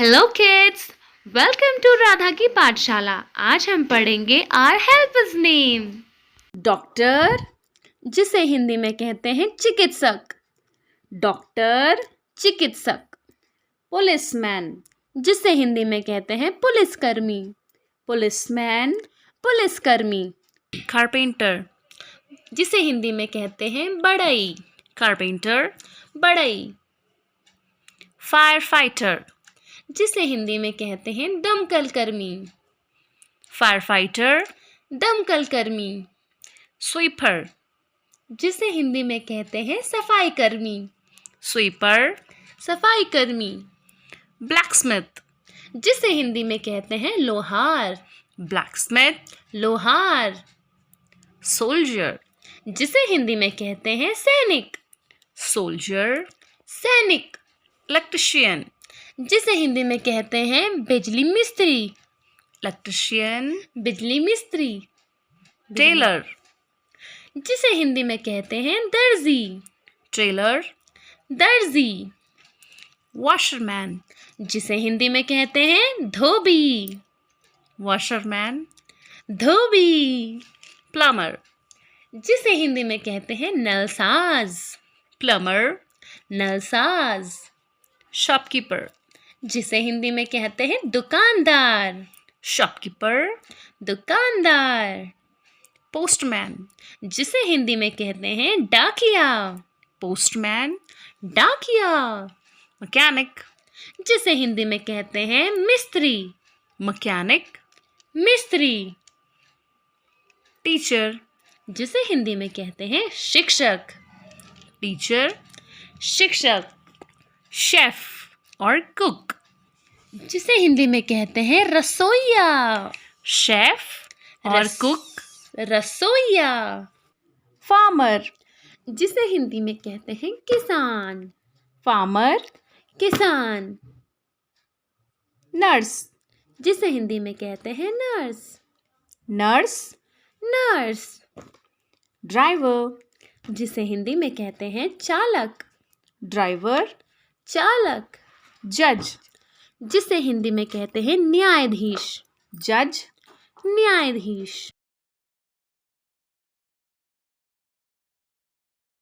Hello kids, welcome to Radha की पाठशाला। आज हम पढ़ेंगे आर हेल्पर्स नेम। डॉक्टर, जिसे हिंदी में कहते हैं चिकित्सक। डॉक्टर, चिकित्सक। पुलिसमैन, जिसे हिंदी में कहते हैं पुलिसकर्मी। पुलिसमैन, पुलिसकर्मी। कारपेंटर, जिसे हिंदी में कहते हैं बढ़ई। कारपेंटर, बढ़ई। फायर फाइटर, जिसे हिंदी में कहते हैं दमकल कर्मी। फायर फाइटर, दमकल कर्मी। स्वीपर, जिसे हिंदी में कहते हैं सफाई कर्मी। स्वीपर, सफाई कर्मी। ब्लैकस्मिथ, जिसे हिंदी में कहते हैं लोहार। ब्लैकस्मिथ, लोहार। सोल्जर, जिसे हिंदी में कहते हैं सैनिक। सोल्जर, सैनिक। इलेक्ट्रिशियन, जिसे हिंदी में कहते हैं बिजली मिस्त्री। इलेक्ट्रिशियन, बिजली मिस्त्री। टेलर, जिसे हिंदी में कहते हैं दर्जी। टेलर, दर्जी। वॉशरमैन, जिसे हिंदी में कहते हैं धोबी। वॉशरमैन, धोबी। प्लम्बर, जिसे हिंदी में कहते हैं नलसाज। प्लम्बर, नलसाज। शॉपकीपर, जिसे हिंदी में कहते हैं दुकानदार। शॉपकीपर, दुकानदार। पोस्टमैन, जिसे हिंदी में कहते हैं डाकिया। पोस्टमैन, डाकिया। मैकेनिक, जिसे हिंदी में कहते हैं मिस्त्री। मैकेनिक, मिस्त्री। टीचर, जिसे हिंदी में कहते हैं शिक्षक। टीचर, शिक्षक। शेफ और कुक, जिसे हिंदी में कहते हैं रसोइया। शेफ और कुक, रसोइया। फार्मर, जिसे हिंदी में कहते हैं किसान। फार्मर, किसान। नर्स, जिसे हिंदी में कहते हैं नर्स। Nurse, nurse. ड्राइवर, जिसे हिंदी में कहते हैं चालक। ड्राइवर, चालक। जज, जिसे हिंदी में कहते हैं न्यायाधीश। जज, न्यायाधीश।